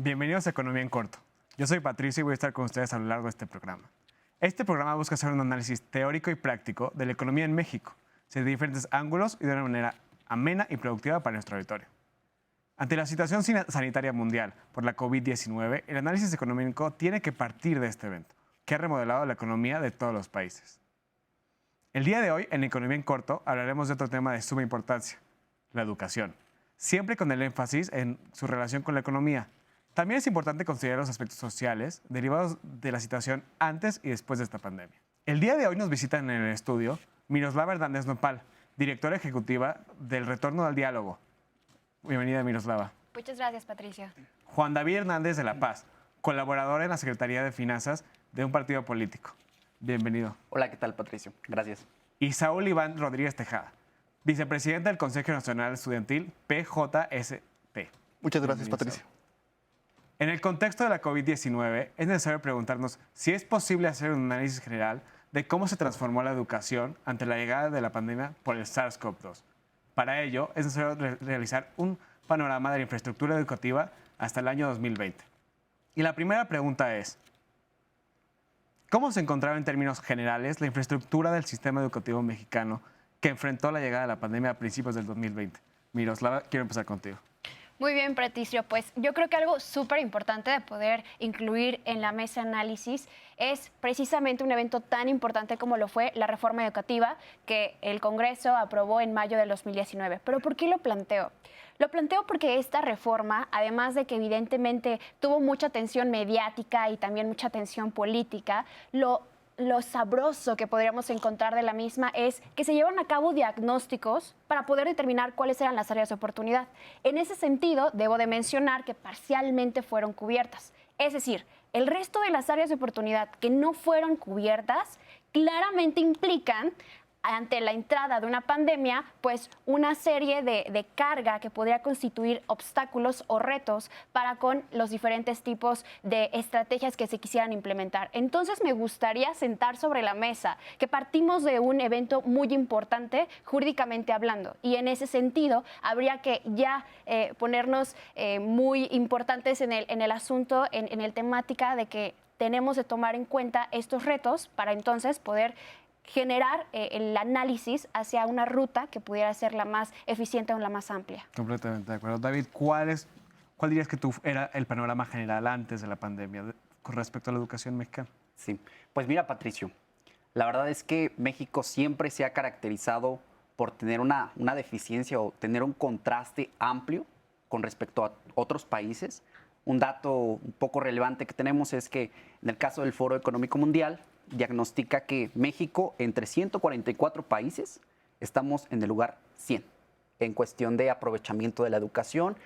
Bienvenidos a Economía en Corto. Yo soy Patricio y voy a estar con ustedes a lo largo de este programa. Este programa busca hacer un análisis teórico y práctico de la economía en México, desde diferentes ángulos y de una manera amena y productiva para nuestro auditorio. Ante la situación sanitaria mundial por la COVID-19, el análisis económico tiene que partir de este evento, que ha remodelado la economía de todos los países. El día de hoy, en Economía en Corto, hablaremos de otro tema de suma importancia, la educación, siempre con el énfasis en su relación con la economía. También es importante considerar los aspectos sociales derivados de la situación antes y después de esta pandemia. El día de hoy nos visitan en el estudio Miroslava Hernández Nopal, directora ejecutiva del Retorno al Diálogo. Bienvenida, Miroslava. Muchas gracias, Patricio. Juan David Hernández de La Paz, colaborador en la Secretaría de Finanzas de un partido político. Bienvenido. Hola, ¿qué tal, Patricio? Gracias. Y Saúl Iván Rodríguez Tejada, vicepresidente del Consejo Nacional Estudiantil, PJST. Muchas gracias, Patricio. En el contexto de la COVID-19, es necesario preguntarnos si es posible hacer un análisis general de cómo se transformó la educación ante la llegada de la pandemia por el SARS-CoV-2. Para ello, es necesario realizar un panorama de la infraestructura educativa hasta el año 2020. Y la primera pregunta es, ¿cómo se encontraba en términos generales la infraestructura del sistema educativo mexicano que enfrentó la llegada de la pandemia a principios del 2020? Miroslava, quiero empezar contigo. Muy bien, Patricio. Pues yo creo que algo súper importante de poder incluir en la mesa de análisis es precisamente un evento tan importante como lo fue la reforma educativa que el Congreso aprobó en mayo del 2019. ¿Pero por qué lo planteo? Lo planteo porque esta reforma, además de que evidentemente tuvo mucha atención mediática y también mucha atención política, lo sabroso que podríamos encontrar de la misma es que se llevan a cabo diagnósticos para poder determinar cuáles eran las áreas de oportunidad. En ese sentido, debo de mencionar que parcialmente fueron cubiertas. Es decir, el resto de las áreas de oportunidad que no fueron cubiertas claramente implican, ante la entrada de una pandemia, pues una serie de carga que podría constituir obstáculos o retos para con los diferentes tipos de estrategias que se quisieran implementar. Entonces me gustaría sentar sobre la mesa que partimos de un evento muy importante jurídicamente hablando, y en ese sentido habría que ya ponernos muy importantes en el asunto, en el temática de que tenemos de tomar en cuenta estos retos para entonces poder generar el análisis hacia una ruta que pudiera ser la más eficiente o la más amplia. Completamente de acuerdo. David, ¿cuál dirías que era el panorama general antes de la pandemia con respecto a la educación mexicana? Sí, pues mira, Patricio, la verdad es que México siempre se ha caracterizado por tener una deficiencia o tener un contraste amplio con respecto a otros países. Un dato un poco relevante que tenemos es que en el caso del Foro Económico Mundial, diagnostica que México, entre 144 países, estamos en el lugar 100 en cuestión de aprovechamiento de la educación.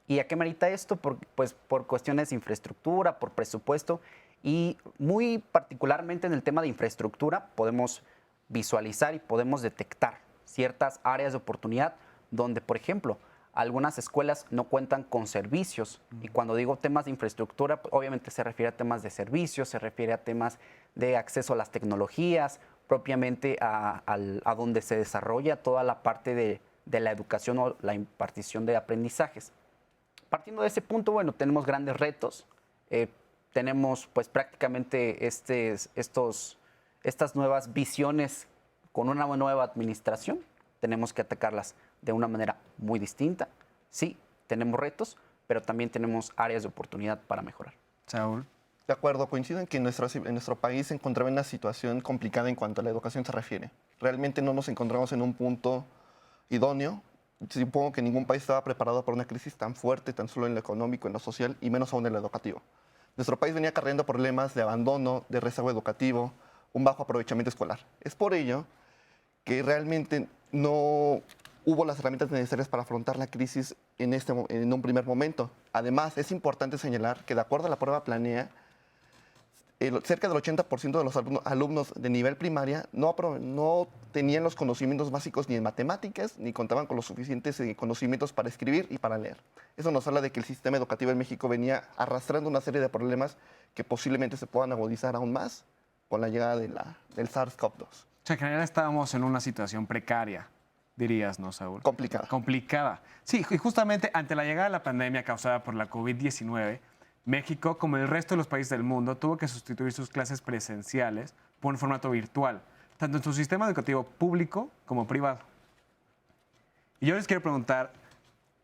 ¿Y a qué merita esto? Pues por cuestiones de infraestructura, por presupuesto, y muy particularmente en el tema de infraestructura podemos visualizar y podemos detectar ciertas áreas de oportunidad donde, por ejemplo, algunas escuelas no cuentan con servicios. Y cuando digo temas de infraestructura, obviamente se refiere a temas de servicios, se refiere a temas de acceso a las tecnologías, propiamente a donde se desarrolla toda la parte de la educación o la impartición de aprendizajes. Partiendo de ese punto, bueno, tenemos grandes retos. Tenemos pues prácticamente estas nuevas visiones con una nueva administración. Tenemos que atacarlas de una manera muy distinta. Sí, tenemos retos, pero también tenemos áreas de oportunidad para mejorar. Saúl. De acuerdo, coincido en que en nuestro país se encontraba en una situación complicada en cuanto a la educación se refiere. Realmente no nos encontramos en un punto idóneo. Supongo que ningún país estaba preparado para una crisis tan fuerte, tan solo en lo económico, en lo social y menos aún en lo educativo. Nuestro país venía acarreando problemas de abandono, de rezago educativo, un bajo aprovechamiento escolar. Es por ello que realmente no hubo las herramientas necesarias para afrontar la crisis en un primer momento. Además, es importante señalar que de acuerdo a la prueba Planea, cerca del 80% de los alumnos de nivel primaria no tenían los conocimientos básicos ni en matemáticas, ni contaban con los suficientes conocimientos para escribir y para leer. Eso nos habla de que el sistema educativo en México venía arrastrando una serie de problemas que posiblemente se puedan agudizar aún más con la llegada del SARS-CoV-2. O sea, en general estábamos en una situación precaria, dirías, ¿no, Saúl? Complicada. Complicada. Sí, y justamente ante la llegada de la pandemia causada por la COVID-19, México, como el resto de los países del mundo, tuvo que sustituir sus clases presenciales por un formato virtual, tanto en su sistema educativo público como privado. Y yo les quiero preguntar,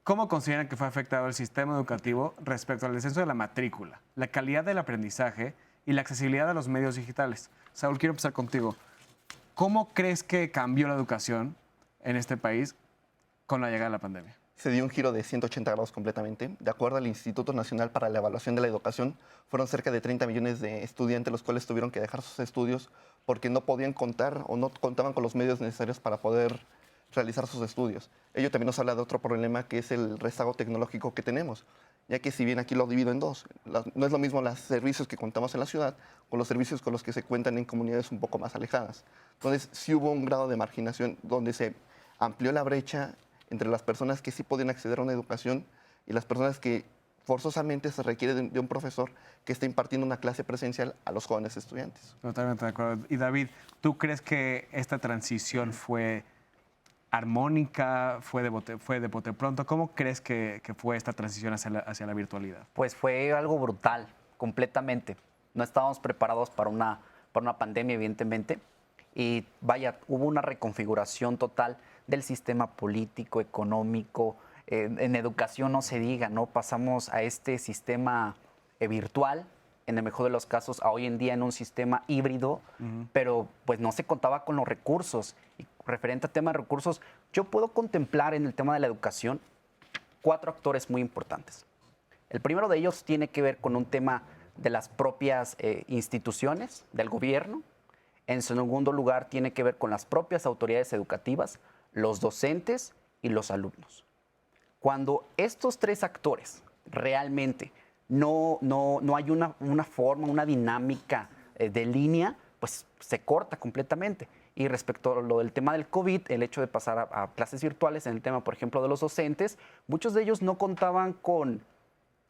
¿cómo consideran que fue afectado el sistema educativo respecto al descenso de la matrícula, la calidad del aprendizaje y la accesibilidad a los medios digitales? Saúl, quiero empezar contigo. ¿Cómo crees que cambió la educación en este país con la llegada de la pandemia? Se dio un giro de 180 grados completamente. De acuerdo al Instituto Nacional para la Evaluación de la Educación, fueron cerca de 30 millones de estudiantes los cuales tuvieron que dejar sus estudios porque no podían contar o no contaban con los medios necesarios para poder realizar sus estudios. Ello también nos habla de otro problema que es el rezago tecnológico que tenemos, ya que si bien aquí lo divido en dos, no es lo mismo los servicios que contamos en la ciudad con los servicios con los que se cuentan en comunidades un poco más alejadas. Entonces sí hubo un grado de marginación donde se amplió la brecha entre las personas que sí podían acceder a una educación y las personas que forzosamente se requiere de un profesor que esté impartiendo una clase presencial a los jóvenes estudiantes. Totalmente de acuerdo. Y David, ¿tú crees que esta transición fue armónica, fue de bote pronto? ¿Cómo crees que fue esta transición hacia la virtualidad? Pues fue algo brutal, completamente. No estábamos preparados para una pandemia, evidentemente. Y vaya, hubo una reconfiguración total del sistema político, económico, en educación no se diga, ¿no? Pasamos a este sistema virtual, en el mejor de los casos, a hoy en día en un sistema híbrido, pero pues no se contaba con los recursos. Y referente al tema de recursos, yo puedo contemplar en el tema de la educación 4 actores muy importantes. El primero de ellos tiene que ver con un tema de las propias instituciones del gobierno. En segundo lugar, tiene que ver con las propias autoridades educativas, los docentes y los alumnos. Cuando estos 3 actores realmente no hay una forma, una dinámica de línea, pues se corta completamente. Y respecto a lo del tema del COVID, el hecho de pasar a clases virtuales, en el tema, por ejemplo, de los docentes, muchos de ellos no contaban con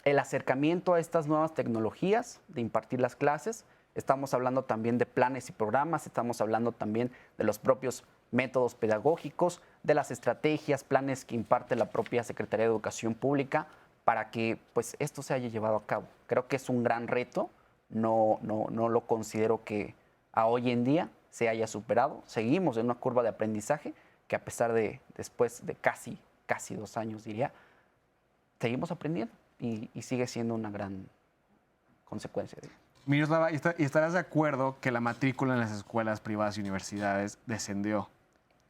el acercamiento a estas nuevas tecnologías de impartir las clases. Estamos hablando también de planes y programas, estamos hablando también de los propios métodos pedagógicos, de las estrategias, planes que imparte la propia Secretaría de Educación Pública para que pues, esto se haya llevado a cabo. Creo que es un gran reto, no lo considero que a hoy en día se haya superado. Seguimos en una curva de aprendizaje que a pesar de después de casi 2 años, diría, seguimos aprendiendo y sigue siendo una gran consecuencia. Miroslava, ¿y estarás de acuerdo que la matrícula en las escuelas privadas y universidades descendió?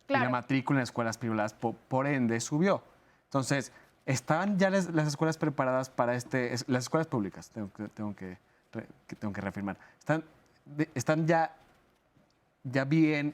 Claro. Y la matrícula en las escuelas privadas, por ende, subió. Entonces, ¿estaban ya las escuelas preparadas para las escuelas públicas, tengo que reafirmar, están ya bien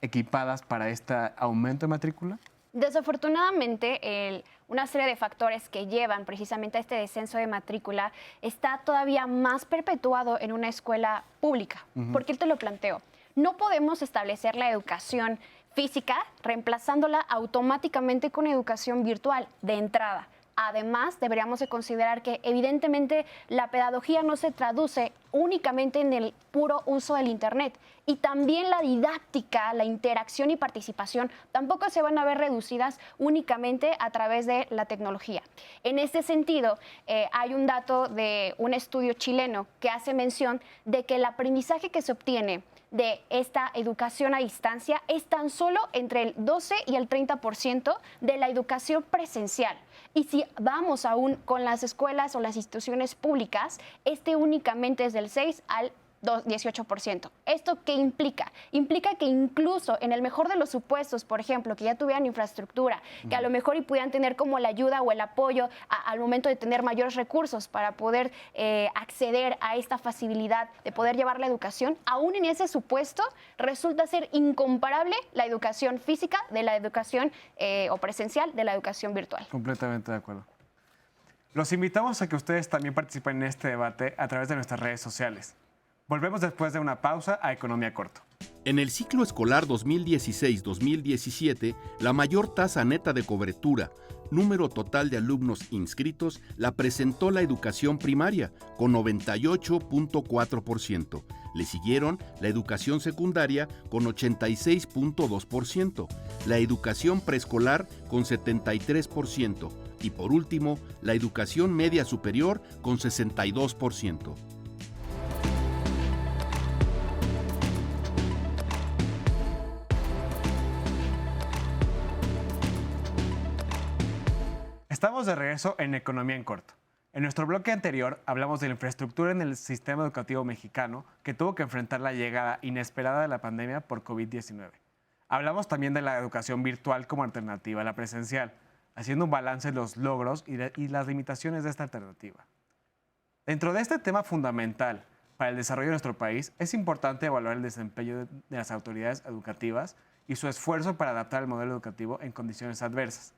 equipadas para este aumento de matrícula? Desafortunadamente, una serie de factores que llevan precisamente a este descenso de matrícula está todavía más perpetuado en una escuela pública. ¿Por qué te lo planteo? No podemos establecer la educación física reemplazándola automáticamente con educación virtual de entrada. Además, deberíamos de considerar que evidentemente la pedagogía no se traduce únicamente en el puro uso del Internet y también la didáctica, la interacción y participación tampoco se van a ver reducidas únicamente a través de la tecnología. En este sentido, hay un dato de un estudio chileno que hace mención de que el aprendizaje que se obtiene de esta educación a distancia es tan solo entre el 12 y el 30% de la educación presencial. Y si vamos aún con las escuelas o las instituciones públicas, únicamente es del 6 al 18%. ¿Esto qué implica? Implica que incluso en el mejor de los supuestos, por ejemplo, que ya tuvieran infraestructura, que a lo mejor y pudieran tener como la ayuda o el apoyo al momento de tener mayores recursos para poder acceder a esta facilidad de poder llevar la educación, aún en ese supuesto resulta ser incomparable la educación física de la educación o presencial de la educación virtual. Completamente de acuerdo. Los invitamos a que ustedes también participen en este debate a través de nuestras redes sociales. Volvemos después de una pausa a Economía Corto. En el ciclo escolar 2016-2017, la mayor tasa neta de cobertura, número total de alumnos inscritos, la presentó la educación primaria, con 98.4%. Le siguieron la educación secundaria, con 86.2%, la educación preescolar, con 73%, Y por último, la educación media superior con 62%. Estamos de regreso en Economía en Corto. En nuestro bloque anterior hablamos de la infraestructura en el sistema educativo mexicano que tuvo que enfrentar la llegada inesperada de la pandemia por COVID-19. Hablamos también de la educación virtual como alternativa a la presencial, haciendo un balance de los logros y las limitaciones de esta alternativa. Dentro de este tema fundamental para el desarrollo de nuestro país, es importante evaluar el desempeño de las autoridades educativas y su esfuerzo para adaptar el modelo educativo en condiciones adversas.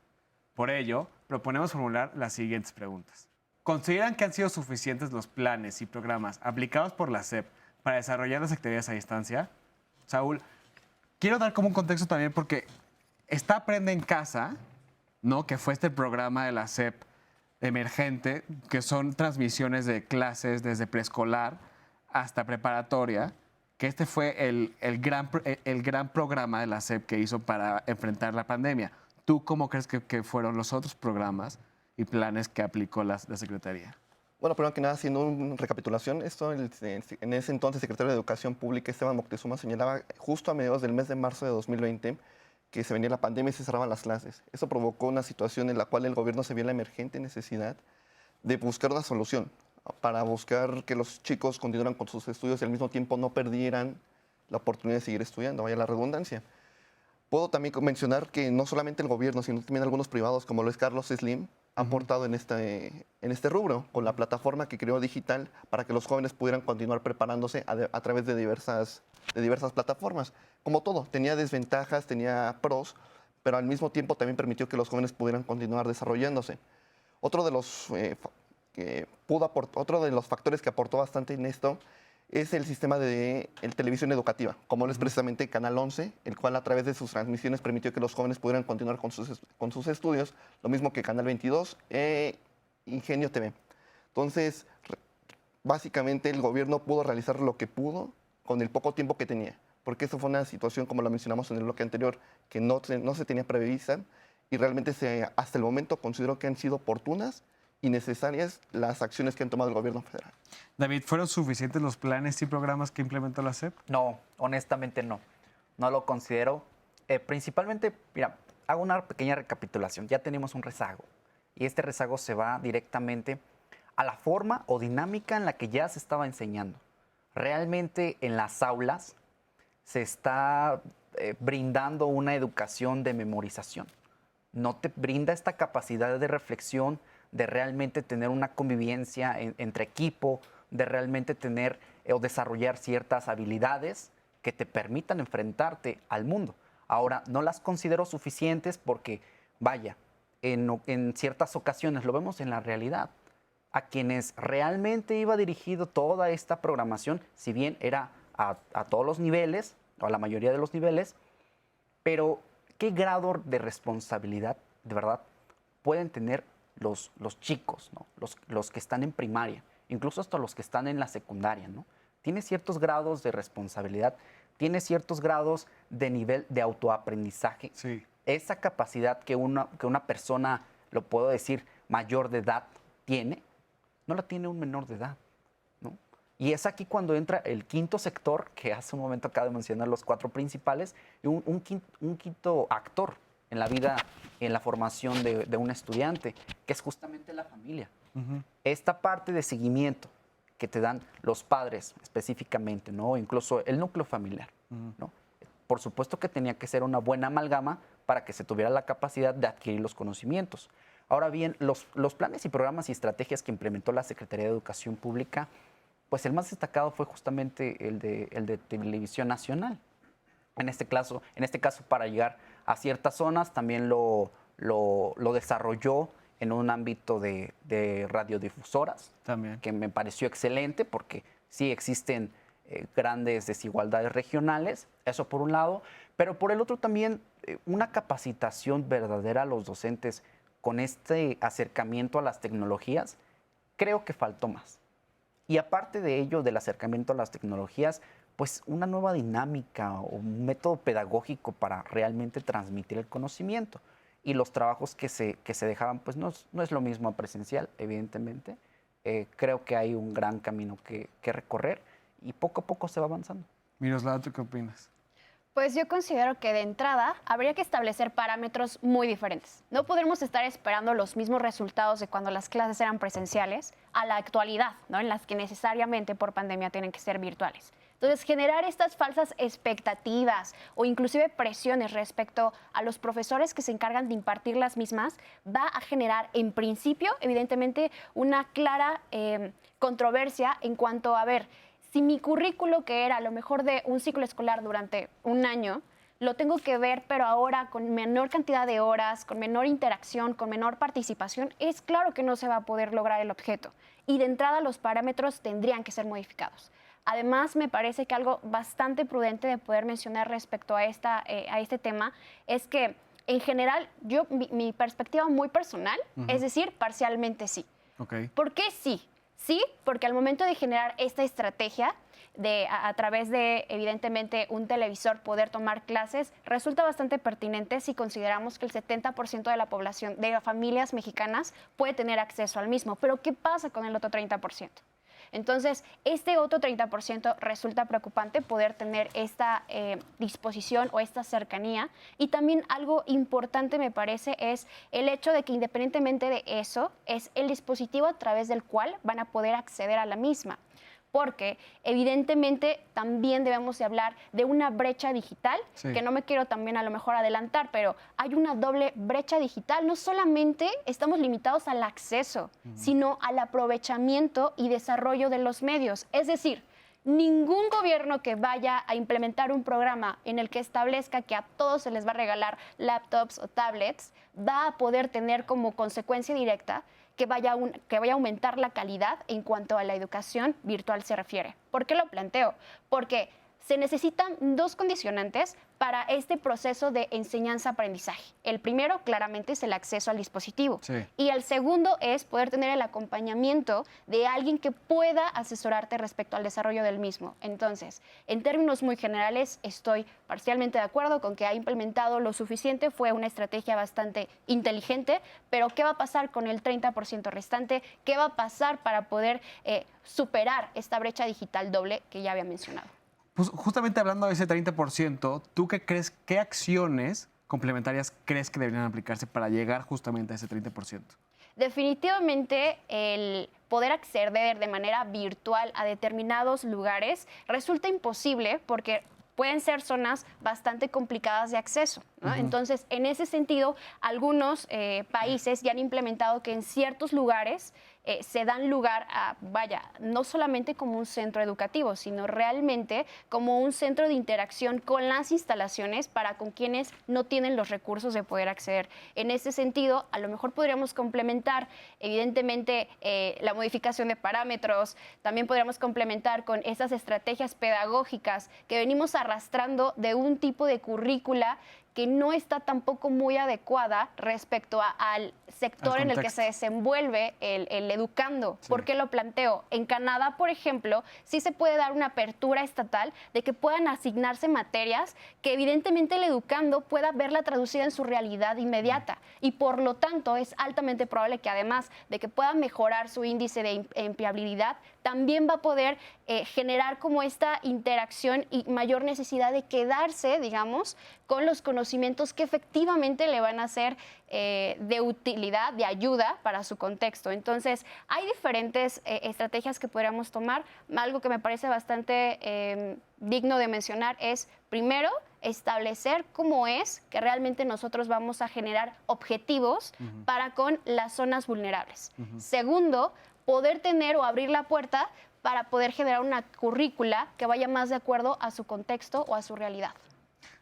Por ello, proponemos formular las siguientes preguntas. ¿Consideran que han sido suficientes los planes y programas aplicados por la SEP para desarrollar las actividades a distancia? Saúl, quiero dar como un contexto también porque está Aprende en Casa, ¿no? Que fue este programa de la SEP emergente, que son transmisiones de clases desde preescolar hasta preparatoria, que este fue el gran programa de la SEP que hizo para enfrentar la pandemia. ¿Tú cómo crees que fueron los otros programas y planes que aplicó la Secretaría? Bueno, primero que nada, haciendo una recapitulación, en ese entonces secretario de Educación Pública, Esteban Moctezuma, señalaba justo a mediados del mes de marzo de 2020 que se venía la pandemia y se cerraban las clases. Eso provocó una situación en la cual el gobierno se vio en la emergente necesidad de buscar una solución para buscar que los chicos continuaran con sus estudios y al mismo tiempo no perdieran la oportunidad de seguir estudiando, vaya la redundancia. Puedo también mencionar que no solamente el gobierno, sino también algunos privados, como lo es Carlos Slim, ha aportado en este rubro, con la plataforma que creó digital para que los jóvenes pudieran continuar preparándose a través de diversas plataformas. Como todo, tenía desventajas, tenía pros, pero al mismo tiempo también permitió que los jóvenes pudieran continuar desarrollándose. Otro de los factores que aportó bastante en esto es el sistema de televisión educativa, como lo es precisamente Canal 11, el cual a través de sus transmisiones permitió que los jóvenes pudieran continuar con sus estudios, lo mismo que Canal 22 e Ingenio TV. Entonces, básicamente el gobierno pudo realizar lo que pudo con el poco tiempo que tenía, porque eso fue una situación, como lo mencionamos en el bloque anterior, que no se tenía prevista y realmente hasta el momento considero que han sido oportunas y necesarias las acciones que han tomado el gobierno federal. David, ¿fueron suficientes los planes y programas que implementó la SEP? No, honestamente no. No lo considero. Principalmente, mira, hago una pequeña recapitulación. Ya tenemos un rezago. Y este rezago se va directamente a la forma o dinámica en la que ya se estaba enseñando. Realmente en las aulas se está brindando una educación de memorización. No te brinda esta capacidad de reflexión, de realmente tener una convivencia entre equipo, de realmente tener o desarrollar ciertas habilidades que te permitan enfrentarte al mundo. Ahora, no las considero suficientes porque, vaya, en ciertas ocasiones, lo vemos en la realidad, a quienes realmente iba dirigido toda esta programación, si bien era a todos los niveles, o a la mayoría de los niveles, pero ¿qué grado de responsabilidad, de verdad, pueden tener los chicos, ¿no? los que están en primaria, incluso hasta los que están en la secundaria, ¿no? Tiene ciertos grados de responsabilidad, tiene ciertos grados de nivel de autoaprendizaje. Sí. Esa capacidad que una persona, lo puedo decir, mayor de edad tiene, no la tiene un menor de edad, ¿no? Y es aquí cuando entra el quinto sector, que hace un momento acabo de mencionar los cuatro principales, y un quinto actor en la vida, en la formación de un estudiante, que es justamente la familia. Esta parte de seguimiento que te dan los padres específicamente, ¿no? Incluso el núcleo familiar, ¿no? Por supuesto que tenía que ser una buena amalgama para que se tuviera la capacidad de adquirir los conocimientos. Ahora bien, los planes y programas y estrategias que implementó la Secretaría de Educación Pública, pues el más destacado fue justamente el de Televisión Nacional. En este caso, para llegar a ciertas zonas, también lo desarrolló en un ámbito de radiodifusoras, También. que me pareció excelente porque sí existen grandes desigualdades regionales, eso por un lado, pero por el otro también una capacitación verdadera a los docentes con este acercamiento a las tecnologías, creo que faltó más. Y aparte de ello, del acercamiento a las tecnologías, pues una nueva dinámica o un método pedagógico para realmente transmitir el conocimiento. y los trabajos que se dejaban, pues no es lo mismo a presencial, evidentemente. Creo que hay un gran camino que recorrer y poco a poco se va avanzando. Miroslava, ¿tú qué opinas? Pues yo considero que de entrada habría que establecer parámetros muy diferentes. No podremos estar esperando los mismos resultados de cuando las clases eran presenciales a la actualidad, ¿no? En las que necesariamente por pandemia tienen que ser virtuales. Entonces, generar estas falsas expectativas o inclusive presiones respecto a los profesores que se encargan de impartir las mismas va a generar, en principio, evidentemente, una clara controversia en cuanto a ver, si mi currículo, que era a lo mejor de un ciclo escolar durante un año, lo tengo que ver, pero ahora con menor cantidad de horas, con menor interacción, con menor participación, es claro que no se va a poder lograr el objeto. Y de entrada los parámetros tendrían que ser modificados. Además, me parece que algo bastante prudente de poder mencionar respecto a este tema es que, en general, mi perspectiva muy personal, es decir, parcialmente sí. Okay. ¿Por qué sí? Sí, porque al momento de generar esta estrategia, a través de, evidentemente, un televisor poder tomar clases, resulta bastante pertinente si consideramos que el 70% de la población, de las familias mexicanas, puede tener acceso al mismo. Pero, ¿qué pasa con el otro 30%? Entonces, este otro 30% resulta preocupante poder tener esta disposición o esta cercanía. Y también algo importante me parece es el hecho de que independientemente de eso, es el dispositivo a través del cual van a poder acceder a la misma. Porque evidentemente también debemos de hablar de una brecha digital, sí, que no me quiero también a lo mejor adelantar, pero hay una doble brecha digital. No solamente estamos limitados al acceso, sino al aprovechamiento y desarrollo de los medios. Es decir, ningún gobierno que vaya a implementar un programa en el que establezca que a todos se les va a regalar laptops o tablets va a poder tener como consecuencia directa que vaya a aumentar la calidad en cuanto a la educación virtual se refiere. ¿Por qué lo planteo? Porque se necesitan dos condicionantes para este proceso de enseñanza-aprendizaje. El primero, claramente, es el acceso al dispositivo. Sí. Y el segundo es poder tener el acompañamiento de alguien que pueda asesorarte respecto al desarrollo del mismo. Entonces, en términos muy generales, estoy parcialmente de acuerdo con que ha implementado lo suficiente, fue una estrategia bastante inteligente, pero ¿qué va a pasar con el 30% restante? ¿Qué va a pasar para poder superar esta brecha digital doble que ya había mencionado? Pues justamente hablando de ese 30%, ¿tú qué crees, qué acciones complementarias crees que deberían aplicarse para llegar justamente a ese 30%? Definitivamente el poder acceder de manera virtual a determinados lugares resulta imposible porque pueden ser zonas bastante complicadas de acceso, ¿no? Entonces, en ese sentido, algunos países ya han implementado que en ciertos lugares se dan lugar a, no solamente como un centro educativo, sino realmente como un centro de interacción con las instalaciones para con quienes no tienen los recursos de poder acceder. En ese sentido, a lo mejor podríamos complementar, evidentemente, la modificación de parámetros, también podríamos complementar con esas estrategias pedagógicas que venimos arrastrando de un tipo de currícula que no está tampoco muy adecuada respecto al sector en el que se desenvuelve el educando. Sí. ¿Por qué lo planteo? En Canadá, por ejemplo, sí se puede dar una apertura estatal de que puedan asignarse materias que evidentemente el educando pueda verla traducida en su realidad inmediata. Y por lo tanto es altamente probable que además de que pueda mejorar su índice de empleabilidad, también va a poder generar como esta interacción y mayor necesidad de quedarse, digamos, con los conocimientos que efectivamente le van a ser de utilidad, de ayuda para su contexto. Entonces, hay diferentes estrategias que podríamos tomar. Algo que me parece bastante digno de mencionar es, primero, establecer cómo es que realmente nosotros vamos a generar objetivos para con las zonas vulnerables. Segundo, poder tener o abrir la puerta para poder generar una currícula que vaya más de acuerdo a su contexto o a su realidad.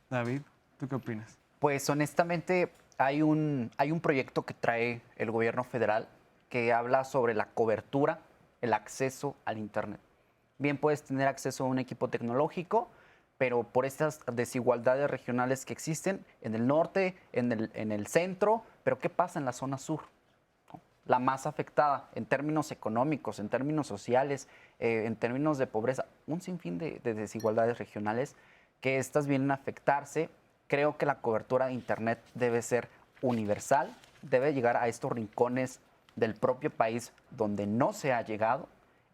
David, ¿tú qué opinas? Pues honestamente hay un proyecto que trae el gobierno federal que habla sobre la cobertura, el acceso al Internet. Bien puedes tener acceso a un equipo tecnológico, pero por estas desigualdades regionales que existen en el norte, en el centro, pero ¿qué pasa en la zona sur? La más afectada en términos económicos, en términos sociales, en términos de pobreza, un sinfín de desigualdades regionales que estas vienen a afectarse. Creo que la cobertura de Internet debe ser universal, debe llegar a estos rincones del propio país donde no se ha llegado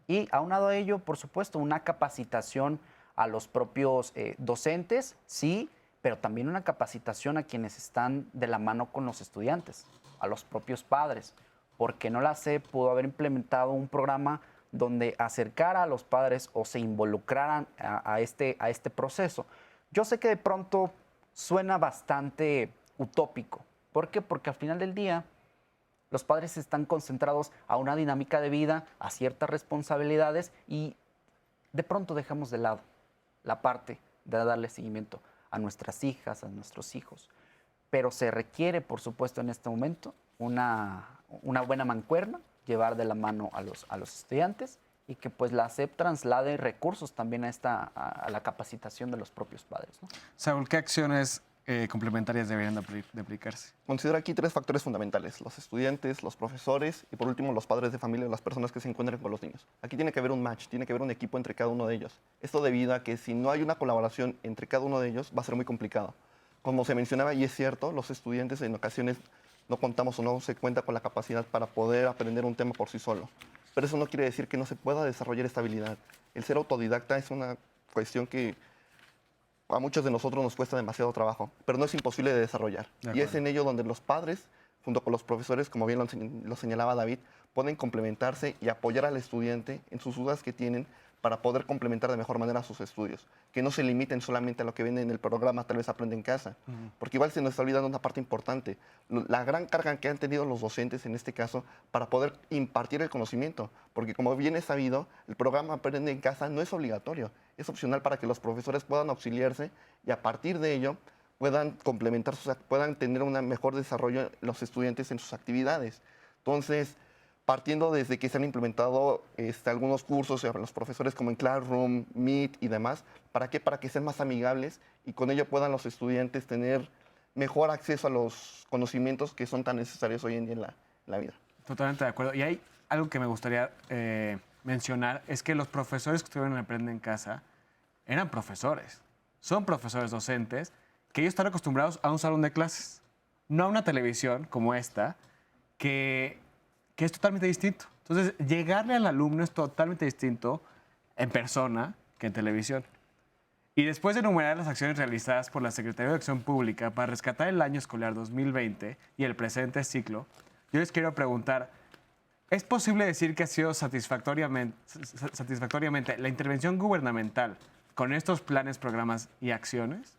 y aunado a ello, por supuesto, una capacitación a los propios docentes, sí, pero también una capacitación a quienes están de la mano con los estudiantes, a los propios padres. Porque no la sé, pudo haber implementado un programa donde acercara a los padres o se involucraran a este proceso. Yo sé que de pronto suena bastante utópico. ¿Por qué? Porque al final del día los padres están concentrados a una dinámica de vida, a ciertas responsabilidades y de pronto dejamos de lado la parte de darle seguimiento a nuestras hijas, a nuestros hijos. Pero se requiere, por supuesto, en este momento una buena mancuerna, llevar de la mano a los estudiantes y que pues la SEP traslade recursos también a la capacitación de los propios padres, ¿no? Saúl, ¿qué acciones complementarias deberían de aplicarse? Considero aquí 3 factores fundamentales: los estudiantes, los profesores y por último los padres de familia, las personas que se encuentran con los niños. Aquí tiene que haber un match, tiene que haber un equipo entre cada uno de ellos. Esto debido a que si no hay una colaboración entre cada uno de ellos va a ser muy complicado. Como se mencionaba, y es cierto, los estudiantes en ocasiones no contamos o no se cuenta con la capacidad para poder aprender un tema por sí solo. Pero eso no quiere decir que no se pueda desarrollar esta habilidad. El ser autodidacta es una cuestión que a muchos de nosotros nos cuesta demasiado trabajo, pero no es imposible de desarrollar. Y es en ello donde los padres, junto con los profesores, como bien lo señalaba David, pueden complementarse y apoyar al estudiante en sus dudas que tienen para poder complementar de mejor manera sus estudios. Que no se limiten solamente a lo que ven en el programa, tal vez aprende en casa. Porque igual se nos está olvidando una parte importante. La gran carga que han tenido los docentes en este caso para poder impartir el conocimiento. Porque como bien es sabido, el programa Aprende en Casa no es obligatorio. Es opcional para que los profesores puedan auxiliarse y a partir de ello puedan complementar, puedan tener un mejor desarrollo los estudiantes en sus actividades. Entonces, partiendo desde que se han implementado algunos cursos a los profesores como en Classroom, Meet y demás. ¿Para qué? Para que sean más amigables y con ello puedan los estudiantes tener mejor acceso a los conocimientos que son tan necesarios hoy en día en la vida. Totalmente de acuerdo. Y hay algo que me gustaría mencionar, es que los profesores que estuvieron en Aprende en Casa eran profesores. Son profesores docentes que ellos están acostumbrados a un salón de clases, no a una televisión como esta, que es totalmente distinto. Entonces, llegarle al alumno es totalmente distinto en persona que en televisión. Y después de enumerar las acciones realizadas por la Secretaría de Educación Pública para rescatar el año escolar 2020 y el presente ciclo, yo les quiero preguntar, ¿es posible decir que ha sido satisfactoriamente la intervención gubernamental con estos planes, programas y acciones?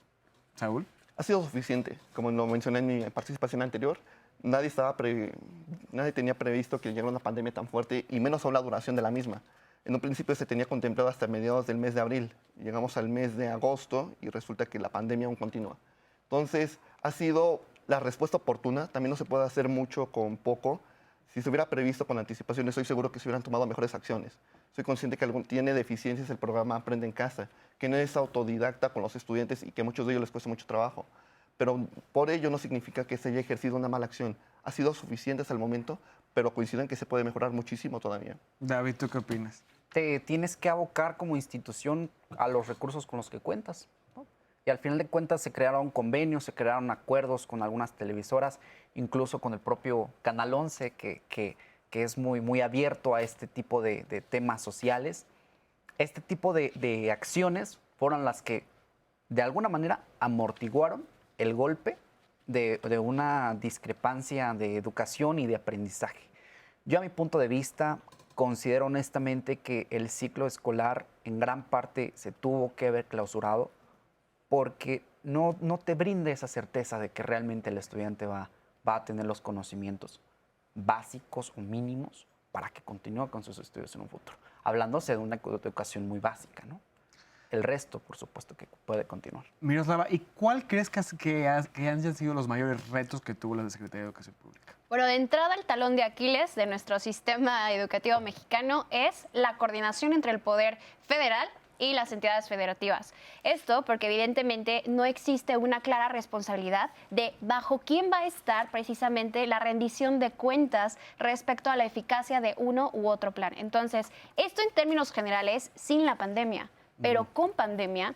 Saúl. Ha sido suficiente. Como lo mencioné en mi participación anterior, nadie tenía previsto que llegara una pandemia tan fuerte y menos aún la duración de la misma. En un principio se tenía contemplado hasta mediados del mes de abril. Llegamos al mes de agosto y resulta que la pandemia aún continúa. Entonces, ha sido la respuesta oportuna. También no se puede hacer mucho con poco. Si se hubiera previsto con anticipación, estoy seguro que se hubieran tomado mejores acciones. Soy consciente que tiene deficiencias el programa Aprende en Casa, que no es autodidacta con los estudiantes y que a muchos de ellos les cuesta mucho trabajo. Pero por ello no significa que se haya ejercido una mala acción. Ha sido suficiente hasta el momento, pero coincido en que se puede mejorar muchísimo todavía. David, ¿tú qué opinas? Te tienes que abocar como institución a los recursos con los que cuentas, ¿no? Y al final de cuentas se crearon convenios, se crearon acuerdos con algunas televisoras, incluso con el propio Canal 11, que es muy abierto a este tipo de temas sociales. Este tipo de acciones fueron las que de alguna manera amortiguaron el golpe de una discrepancia de educación y de aprendizaje. Yo, a mi punto de vista, considero honestamente que el ciclo escolar en gran parte se tuvo que haber clausurado porque no te brinda esa certeza de que realmente el estudiante va a tener los conocimientos básicos o mínimos para que continúe con sus estudios en un futuro. Hablándose de una educación muy básica, ¿no? El resto, por supuesto, que puede continuar. Miroslava, ¿y cuál crees que han sido los mayores retos que tuvo la Secretaría de Educación Pública? Bueno, de entrada, el talón de Aquiles de nuestro sistema educativo mexicano es la coordinación entre el poder federal y las entidades federativas. Esto porque evidentemente no existe una clara responsabilidad de bajo quién va a estar precisamente la rendición de cuentas respecto a la eficacia de uno u otro plan. Entonces, esto en términos generales sin la pandemia, pero con pandemia,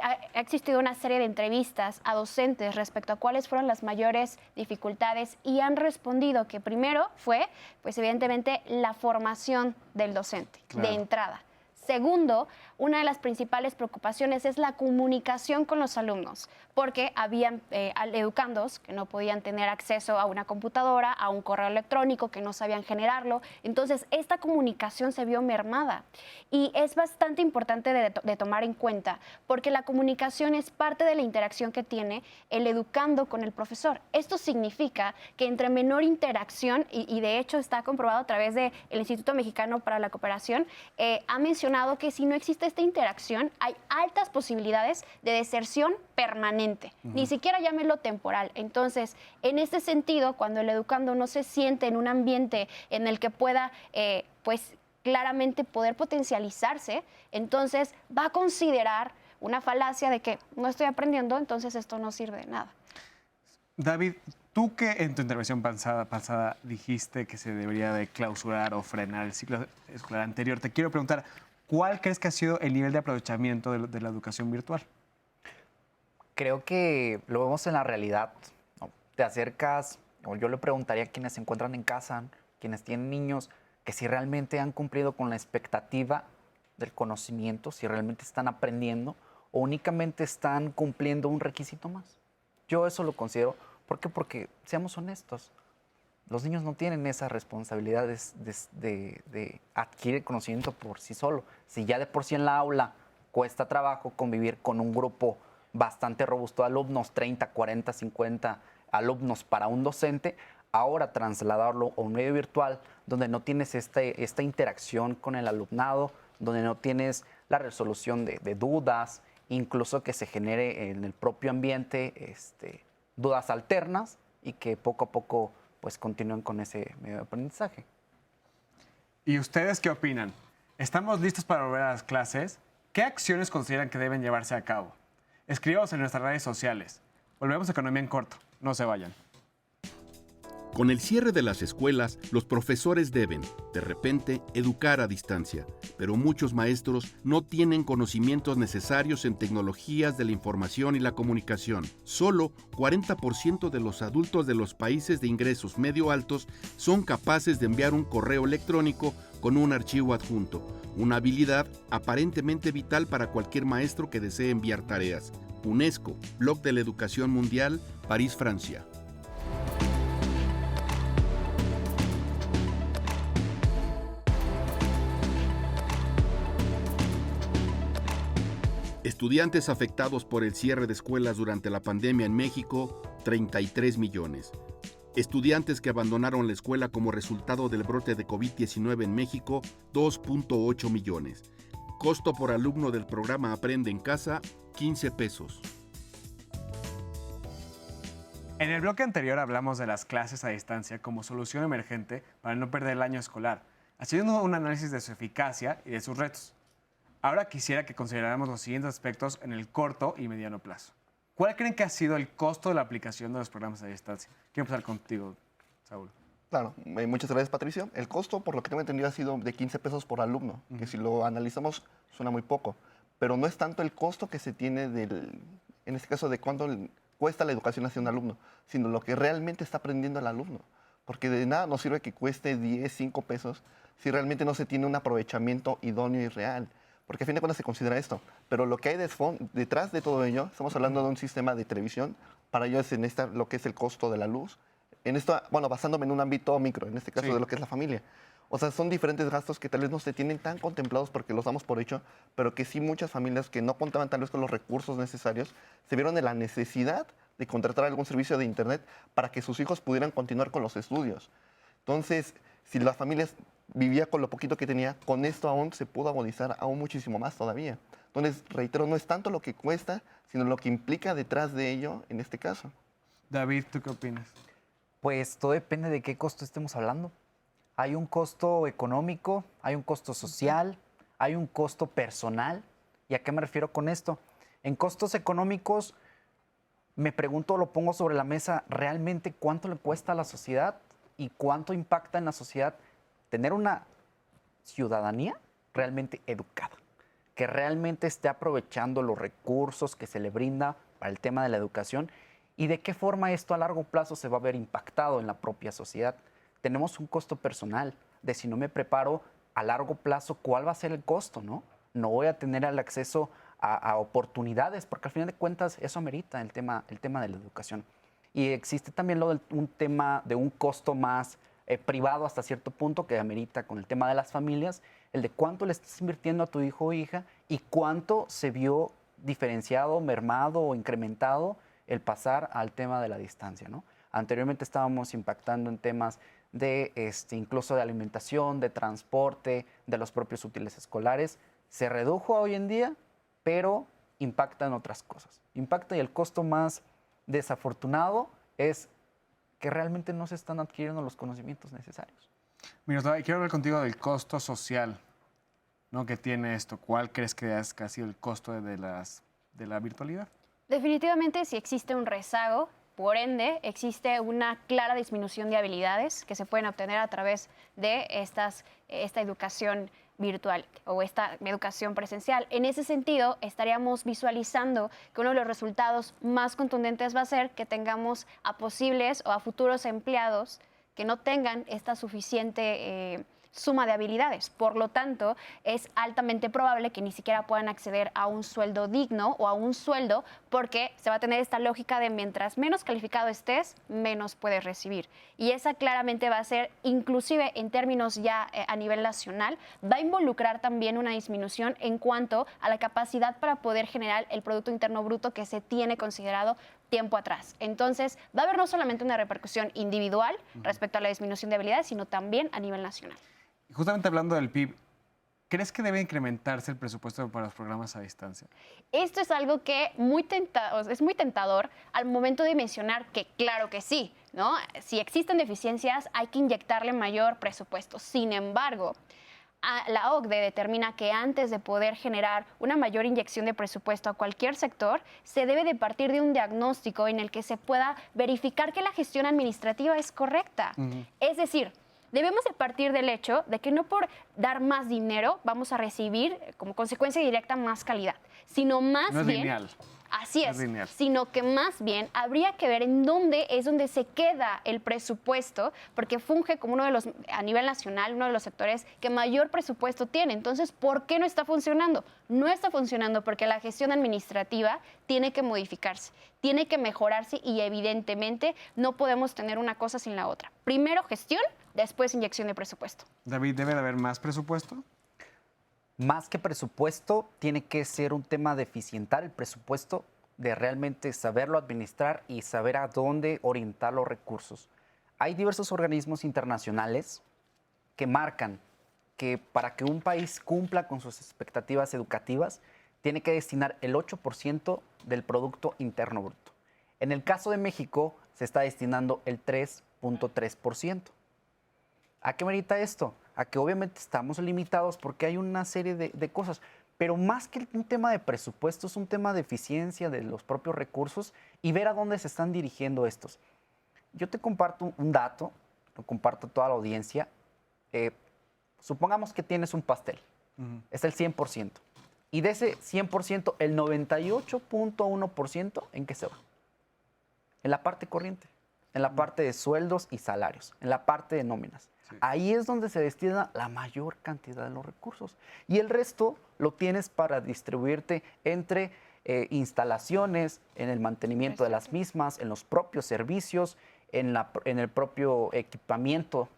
ha existido una serie de entrevistas a docentes respecto a cuáles fueron las mayores dificultades y han respondido que primero fue, pues evidentemente, la formación del docente de entrada. Segundo, una de las principales preocupaciones es la comunicación con los alumnos, porque habían educandos que no podían tener acceso a una computadora, a un correo electrónico, que no sabían generarlo. Entonces, esta comunicación se vio mermada y es bastante importante de tomar en cuenta, porque la comunicación es parte de la interacción que tiene el educando con el profesor. Esto significa que entre menor interacción, y de hecho está comprobado a través del Instituto Mexicano para la Cooperación, ha mencionado que si no existe esta interacción, hay altas posibilidades de deserción permanente, ni siquiera llámelo temporal. Entonces, en este sentido, cuando el educando no se siente en un ambiente en el que pueda, pues claramente poder potencializarse, entonces va a considerar una falacia de que no estoy aprendiendo, entonces esto no sirve de nada. David, tú que en tu intervención pasada dijiste que se debería de clausurar o frenar el ciclo escolar anterior, te quiero preguntar, ¿cuál crees que ha sido el nivel de aprovechamiento de la educación virtual? Creo que lo vemos en la realidad, ¿no? Te acercas, o yo le preguntaría a quienes se encuentran en casa, quienes tienen niños, que si realmente han cumplido con la expectativa del conocimiento, si realmente están aprendiendo o únicamente están cumpliendo un requisito más. Yo eso lo considero. ¿Por qué? Porque, seamos honestos, los niños no tienen esas responsabilidades de adquirir conocimiento por sí solo. Si ya de por sí en la aula cuesta trabajo convivir con un grupo bastante robusto de alumnos, 30, 40, 50 alumnos para un docente, ahora trasladarlo a un medio virtual donde no tienes esta interacción con el alumnado, donde no tienes la resolución de dudas, incluso que se genere en el propio ambiente dudas alternas y que poco a poco pues continúen con ese medio de aprendizaje. ¿Y ustedes qué opinan? ¿Estamos listos para volver a las clases? ¿Qué acciones consideran que deben llevarse a cabo? Escríbanos en nuestras redes sociales. Volvemos a Economía en Corto. No se vayan. Con el cierre de las escuelas, los profesores deben, de repente, educar a distancia, pero muchos maestros no tienen conocimientos necesarios en tecnologías de la información y la comunicación. Solo 40% de los adultos de los países de ingresos medio altos son capaces de enviar un correo electrónico con un archivo adjunto, una habilidad aparentemente vital para cualquier maestro que desee enviar tareas. UNESCO, Blog de la Educación Mundial, París, Francia. Estudiantes afectados por el cierre de escuelas durante la pandemia en México, 33 millones. Estudiantes que abandonaron la escuela como resultado del brote de COVID-19 en México, 2.8 millones. Costo por alumno del programa Aprende en Casa, 15 pesos. En el bloque anterior hablamos de las clases a distancia como solución emergente para no perder el año escolar, haciendo un análisis de su eficacia y de sus retos. Ahora quisiera que consideráramos los siguientes aspectos en el corto y mediano plazo. ¿Cuál creen que ha sido el costo de la aplicación de los programas a distancia? Quiero empezar contigo, Saúl. Claro, muchas gracias, Patricio. El costo, por lo que tengo entendido, ha sido de 15 pesos por alumno, que si lo analizamos suena muy poco, pero no es tanto el costo que se tiene en este caso de cuánto cuesta la educación hacia un alumno, sino lo que realmente está aprendiendo el alumno. Porque de nada nos sirve que cueste 10, 5 pesos si realmente no se tiene un aprovechamiento idóneo y real. Porque a fin de cuentas se considera esto. Pero lo que hay detrás de todo ello, estamos hablando de un sistema de televisión, para ello es lo que es el costo de la luz. En esto, bueno, basándome en un ámbito micro, en este caso de lo que es la familia. O sea, son diferentes gastos que tal vez no se tienen tan contemplados porque los damos por hecho, pero que sí muchas familias que no contaban tal vez con los recursos necesarios, se vieron en la necesidad de contratar algún servicio de internet para que sus hijos pudieran continuar con los estudios. Entonces, si las familias vivía con lo poquito que tenía, con esto aún se pudo agudizar aún muchísimo más todavía. Entonces, reitero, no es tanto lo que cuesta, sino lo que implica detrás de ello en este caso. David, ¿tú qué opinas? Pues todo depende de qué costo estemos hablando. Hay un costo económico, hay un costo social, hay un costo personal. ¿Y a qué me refiero con esto? En costos económicos, me pregunto, lo pongo sobre la mesa, ¿realmente cuánto le cuesta a la sociedad y cuánto impacta en la sociedad tener una ciudadanía realmente educada, que realmente esté aprovechando los recursos que se le brinda para el tema de la educación y de qué forma esto a largo plazo se va a ver impactado en la propia sociedad. Tenemos un costo personal de si no me preparo a largo plazo, ¿cuál va a ser el costo? No voy a tener el acceso a oportunidades, porque al final de cuentas eso amerita el tema de la educación. Y existe también un tema de un costo más privado hasta cierto punto que amerita con el tema de las familias, el de cuánto le estás invirtiendo a tu hijo o hija y cuánto se vio diferenciado, mermado o incrementado el pasar al tema de la distancia, ¿no? Anteriormente estábamos impactando en temas de incluso de alimentación, de transporte, de los propios útiles escolares. Se redujo hoy en día, pero impacta en otras cosas. Impacta y el costo más desafortunado es que realmente no se están adquiriendo los conocimientos necesarios. Mira, quiero hablar contigo del costo social, ¿no? Que tiene esto. ¿Cuál crees que ha sido el costo de la virtualidad? Definitivamente, si existe un rezago, por ende, existe una clara disminución de habilidades que se pueden obtener a través de esta educación virtual o esta educación presencial. En ese sentido, estaríamos visualizando que uno de los resultados más contundentes va a ser que tengamos a posibles o a futuros empleados que no tengan esta suficiente suma de habilidades. Por lo tanto, es altamente probable que ni siquiera puedan acceder a un sueldo digno o a un sueldo porque se va a tener esta lógica de mientras menos calificado estés, menos puedes recibir. Y esa claramente va a ser, inclusive en términos ya a nivel nacional, va a involucrar también una disminución en cuanto a la capacidad para poder generar el Producto Interno Bruto que se tiene considerado tiempo atrás. Entonces, va a haber no solamente una repercusión individual respecto a la disminución de habilidades, sino también a nivel nacional. Justamente hablando del PIB, ¿crees que debe incrementarse el presupuesto para los programas a distancia? Esto es algo que es muy tentador al momento de mencionar que claro que sí, ¿no? Si existen deficiencias, hay que inyectarle mayor presupuesto. Sin embargo, la OCDE determina que antes de poder generar una mayor inyección de presupuesto a cualquier sector, se debe de partir de un diagnóstico en el que se pueda verificar que la gestión administrativa es correcta. Es decir, debemos de partir del hecho de que no por dar más dinero vamos a recibir como consecuencia directa más calidad, sino más No es bien... lineal. Así No es, es lineal. sino que más bien habría que ver en dónde es donde se queda el presupuesto, porque funge como uno de los, a nivel nacional, uno de los sectores que mayor presupuesto tiene. Entonces, ¿por qué no está funcionando? No está funcionando porque la gestión administrativa tiene que modificarse, tiene que mejorarse y evidentemente no podemos tener una cosa sin la otra. Primero gestión, después inyección de presupuesto. David, ¿debe de haber más presupuesto? Más que presupuesto, tiene que ser un tema de eficientar el presupuesto, de realmente saberlo administrar y saber a dónde orientar los recursos. Hay diversos organismos internacionales que marcan que para que un país cumpla con sus expectativas educativas, tiene que destinar el 8% del Producto Interno Bruto. En el caso de México, se está destinando el 3.3%. ¿A qué merita esto? A que obviamente estamos limitados porque hay una serie de cosas, pero más que un tema de presupuesto, es un tema de eficiencia de los propios recursos y ver a dónde se están dirigiendo estos. Yo te comparto un dato, lo comparto a toda la audiencia. Supongamos que tienes un pastel, es el 100%, y de ese 100%, el 98.1%, ¿en qué se va? En la parte corriente, en la parte de sueldos y salarios, en la parte de nóminas. Sí. Ahí es donde se destina la mayor cantidad de los recursos. Y el resto lo tienes para distribuirte entre instalaciones, en el mantenimiento de las mismas, en los propios servicios, en el propio equipamiento,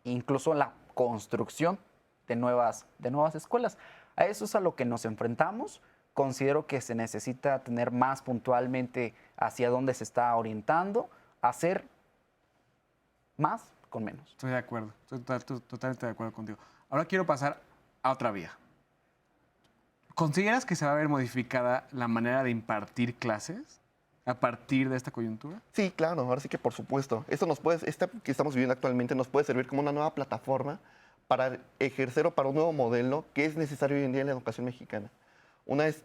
incluso en la construcción de nuevas escuelas. A eso es a lo que nos enfrentamos. Considero que se necesita tener más puntualmente hacia dónde se está orientando, hacer más con menos. Estoy de acuerdo, estoy totalmente de acuerdo contigo. Ahora quiero pasar a otra vía. ¿Consideras que se va a ver modificada la manera de impartir clases a partir de esta coyuntura? Sí, claro, ahora sí que por supuesto. Esto esta que estamos viviendo actualmente nos puede servir como una nueva plataforma para ejercer o para un nuevo modelo que es necesario hoy en día en la educación mexicana.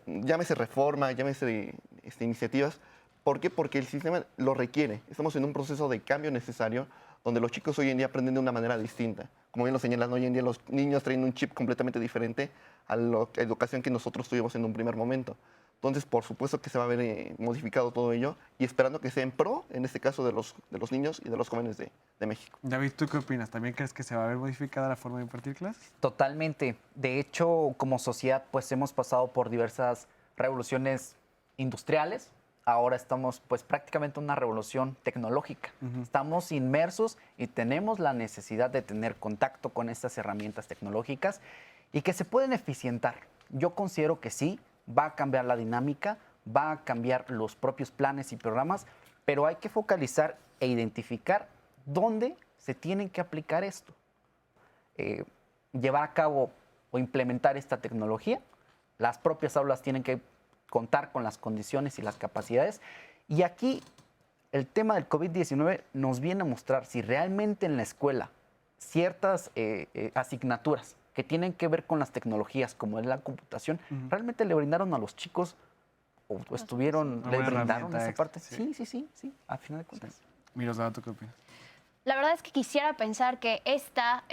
Llámese reforma, llámese iniciativas. ¿Por qué? Porque el sistema lo requiere. Estamos en un proceso de cambio necesario donde los chicos hoy en día aprenden de una manera distinta. Como bien lo señalan, hoy en día los niños traen un chip completamente diferente a la educación que nosotros tuvimos en un primer momento. Entonces, por supuesto que se va a ver modificado todo ello y esperando que sea en pro, en este caso, de los niños y de los jóvenes de México. David, ¿tú qué opinas? ¿También crees que se va a ver modificada la forma de impartir clases? Totalmente. De hecho, como sociedad, pues hemos pasado por diversas revoluciones industriales. Ahora estamos, pues, prácticamente en una revolución tecnológica. Estamos inmersos y tenemos la necesidad de tener contacto con estas herramientas tecnológicas y que se pueden eficientar. Yo considero que sí, va a cambiar la dinámica, va a cambiar los propios planes y programas, pero hay que focalizar e identificar dónde se tienen que aplicar esto. Llevar a cabo o implementar esta tecnología, las propias aulas tienen que contar con las condiciones y las capacidades. Y aquí el tema del COVID-19 nos viene a mostrar si realmente en la escuela ciertas asignaturas que tienen que ver con las tecnologías, como es la computación, realmente le brindaron a los chicos o estuvieron, Una le buena brindaron herramienta esa extra, parte. sí. Sí, a final de cuentas. Miroslava, ¿tú qué opinas? La verdad es que quisiera pensar que esta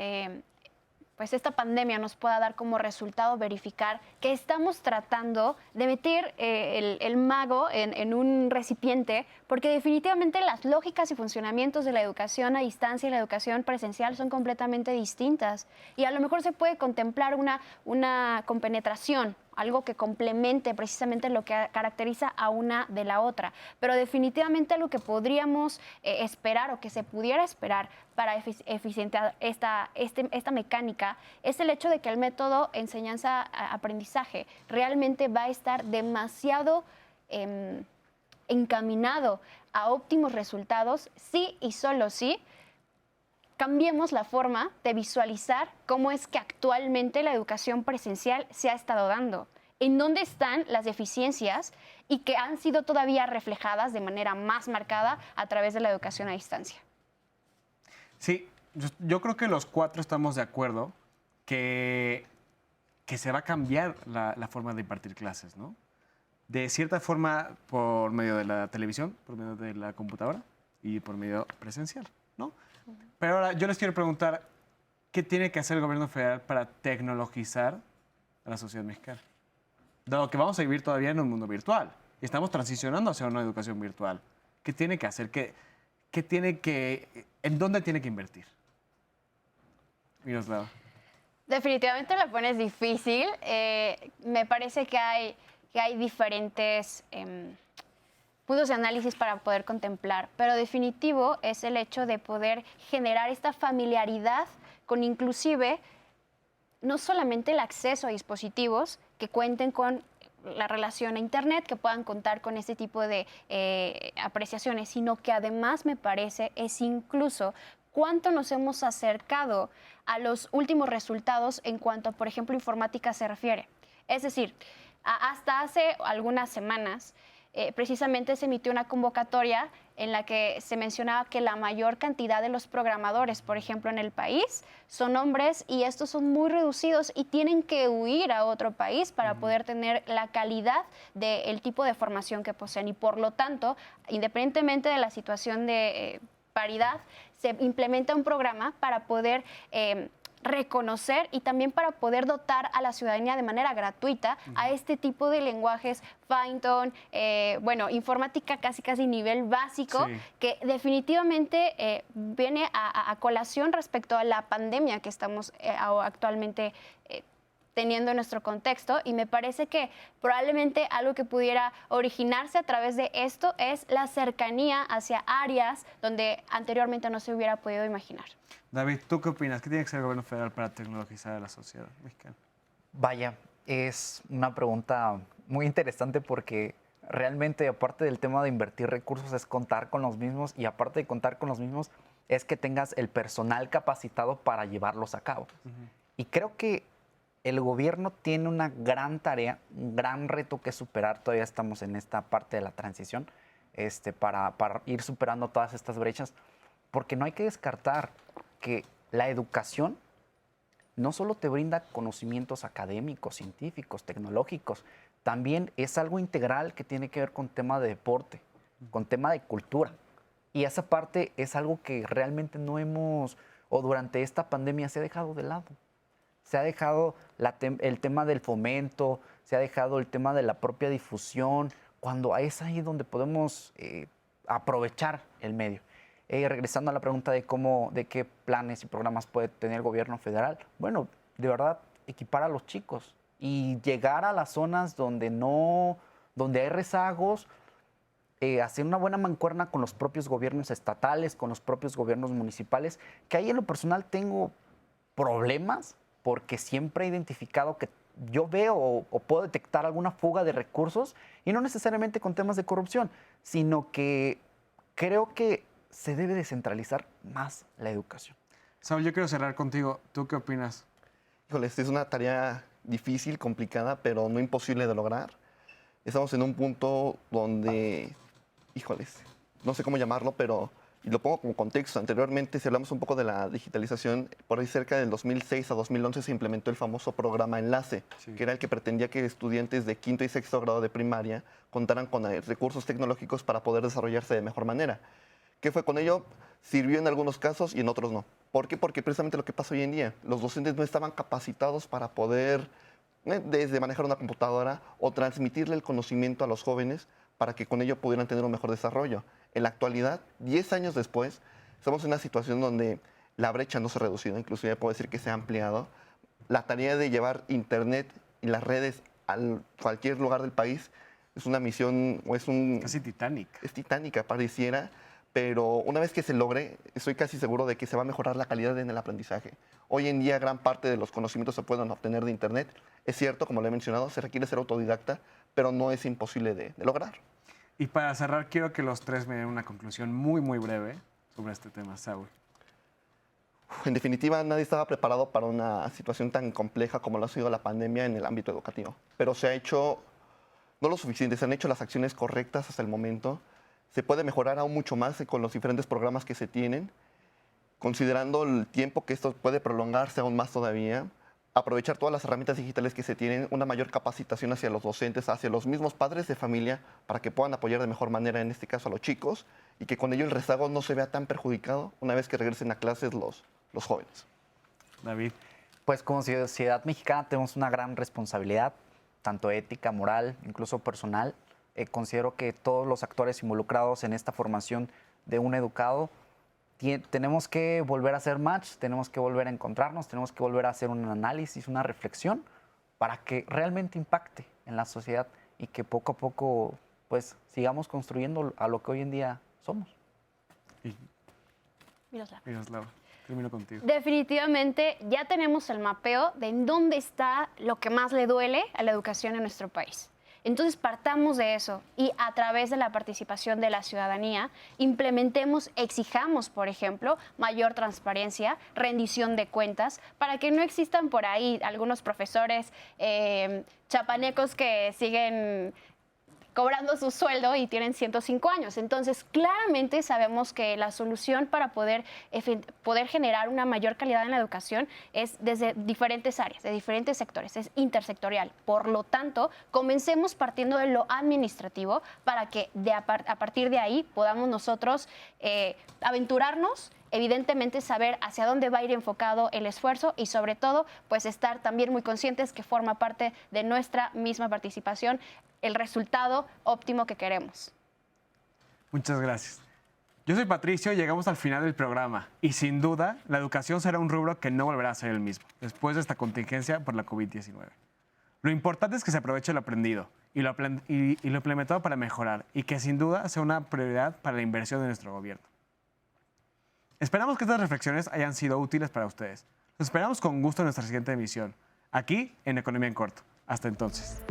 pandemia nos pueda dar como resultado verificar que estamos tratando de meter el mago en un recipiente, porque definitivamente las lógicas y funcionamientos de la educación a distancia y la educación presencial son completamente distintas. Y a lo mejor se puede contemplar una compenetración, algo que complemente precisamente lo que caracteriza a una de la otra. Pero definitivamente lo que podríamos esperar o que se pudiera esperar para eficientar esta mecánica es el hecho de que el método enseñanza-aprendizaje realmente va a estar demasiado encaminado a óptimos resultados, sí y solo sí cambiemos la forma de visualizar cómo es que actualmente la educación presencial se ha estado dando, en dónde están las deficiencias y que han sido todavía reflejadas de manera más marcada a través de la educación a distancia. Sí, yo creo que los cuatro estamos de acuerdo que se va a cambiar la forma de impartir clases, ¿no? De cierta forma por medio de la televisión, por medio de la computadora y por medio presencial, ¿no? Pero ahora yo les quiero preguntar, ¿qué tiene que hacer el gobierno federal para tecnologizar a la sociedad mexicana? Dado que vamos a vivir todavía en un mundo virtual y estamos transicionando hacia una educación virtual, ¿qué tiene que hacer? ¿En dónde tiene que invertir? Miroslava. Definitivamente la pones difícil. Me parece que hay diferentes puntos de análisis para poder contemplar, pero definitivo es el hecho de poder generar esta familiaridad con inclusive no solamente el acceso a dispositivos que cuenten con la relación a Internet, que puedan contar con este tipo de apreciaciones, sino que además me parece es incluso cuánto nos hemos acercado a los últimos resultados en cuanto a, por ejemplo, informática se refiere. Es decir, hasta hace algunas semanas, precisamente se emitió una convocatoria en la que se mencionaba que la mayor cantidad de los programadores, por ejemplo, en el país, son hombres y estos son muy reducidos y tienen que huir a otro país para poder tener la calidad del tipo de formación que poseen. Y por lo tanto, independientemente de la situación de paridad, se implementa un programa para poder reconocer y también para poder dotar a la ciudadanía de manera gratuita a este tipo de lenguajes Python, informática casi nivel básico, Sí. que definitivamente viene a colación respecto a la pandemia que estamos actualmente teniendo en nuestro contexto, y me parece que probablemente algo que pudiera originarse a través de esto es la cercanía hacia áreas donde anteriormente no se hubiera podido imaginar. David, ¿tú qué opinas? ¿Qué tiene que hacer el gobierno federal para tecnologizar a la sociedad mexicana? Vaya, es una pregunta muy interesante porque realmente, aparte del tema de invertir recursos, es contar con los mismos, y aparte de contar con los mismos, es que tengas el personal capacitado para llevarlos a cabo. Y creo que el gobierno tiene una gran tarea, un gran reto que superar. Todavía estamos en esta parte de la transición para ir superando todas estas brechas, porque no hay que descartar que la educación no solo te brinda conocimientos académicos, científicos, tecnológicos, también es algo integral que tiene que ver con tema de deporte, con tema de cultura. Y esa parte es algo que realmente no hemos, o durante esta pandemia se ha dejado de lado. Se ha dejado el tema del fomento, se ha dejado el tema de la propia difusión, cuando es ahí donde podemos aprovechar el medio. Regresando a la pregunta de qué planes y programas puede tener el gobierno federal, bueno, de verdad, equipar a los chicos y llegar a las zonas donde hay rezagos, hacer una buena mancuerna con los propios gobiernos estatales, con los propios gobiernos municipales, que ahí en lo personal tengo problemas porque siempre he identificado que yo veo o puedo detectar alguna fuga de recursos y no necesariamente con temas de corrupción, sino que creo que se debe descentralizar más la educación. Saúl, yo quiero cerrar contigo. ¿Tú qué opinas? Híjoles, es una tarea difícil, complicada, pero no imposible de lograr. Estamos en un punto donde, híjoles, no sé cómo llamarlo, pero y lo pongo como contexto. Anteriormente, si hablamos un poco de la digitalización, por ahí cerca del 2006 a 2011 se implementó el famoso programa Enlace, Sí. que era el que pretendía que estudiantes de quinto y sexto grado de primaria contaran con recursos tecnológicos para poder desarrollarse de mejor manera. ¿Qué fue con ello? Sirvió en algunos casos y en otros no. ¿Por qué? Porque precisamente lo que pasa hoy en día, los docentes no estaban capacitados para poder desde manejar una computadora o transmitirle el conocimiento a los jóvenes para que con ello pudieran tener un mejor desarrollo. En la actualidad, 10 años después, estamos en una situación donde la brecha no se ha reducido, inclusive puedo decir que se ha ampliado. La tarea de llevar Internet y las redes a cualquier lugar del país es una misión, o Casi titánica. es titánica, pareciera, pero una vez que se logre, estoy casi seguro de que se va a mejorar la calidad en el aprendizaje. Hoy en día, gran parte de los conocimientos se pueden obtener de Internet. Es cierto, como lo he mencionado, se requiere ser autodidacta, pero no es imposible de lograr. Y para cerrar, quiero que los tres me den una conclusión muy, muy breve sobre este tema, Saúl. En definitiva, nadie estaba preparado para una situación tan compleja como lo ha sido la pandemia en el ámbito educativo. Pero se ha hecho, no lo suficiente, se han hecho las acciones correctas hasta el momento. Se puede mejorar aún mucho más con los diferentes programas que se tienen, considerando el tiempo que esto puede prolongarse aún más todavía. Aprovechar todas las herramientas digitales que se tienen, una mayor capacitación hacia los docentes, hacia los mismos padres de familia, para que puedan apoyar de mejor manera, en este caso a los chicos, y que con ello el rezago no se vea tan perjudicado una vez que regresen a clases los jóvenes. David. Pues como sociedad mexicana tenemos una gran responsabilidad, tanto ética, moral, incluso personal. Considero que todos los actores involucrados en esta formación de un educado tenemos que volver a hacer match, tenemos que volver a encontrarnos, tenemos que volver a hacer un análisis, una reflexión para que realmente impacte en la sociedad y que poco a poco pues sigamos construyendo a lo que hoy en día somos. Y Miroslava, termino contigo. Definitivamente ya tenemos el mapeo de en dónde está lo que más le duele a la educación en nuestro país. Entonces partamos de eso y a través de la participación de la ciudadanía implementemos, exijamos, por ejemplo, mayor transparencia, rendición de cuentas, para que no existan por ahí algunos profesores chapanecos que siguen cobrando su sueldo y tienen 105 años. Entonces, claramente sabemos que la solución para poder generar una mayor calidad en la educación es desde diferentes áreas, de diferentes sectores, es intersectorial. Por lo tanto, comencemos partiendo de lo administrativo para que a partir de ahí podamos nosotros aventurarnos, evidentemente saber hacia dónde va a ir enfocado el esfuerzo y sobre todo pues estar también muy conscientes que forma parte de nuestra misma participación el resultado óptimo que queremos. Muchas gracias. Yo soy Patricio, llegamos al final del programa y sin duda la educación será un rubro que no volverá a ser el mismo después de esta contingencia por la COVID-19. Lo importante es que se aproveche lo aprendido y lo implementado para mejorar y que sin duda sea una prioridad para la inversión de nuestro gobierno. Esperamos que estas reflexiones hayan sido útiles para ustedes. Los esperamos con gusto en nuestra siguiente emisión, aquí en Economía en Corto. Hasta entonces.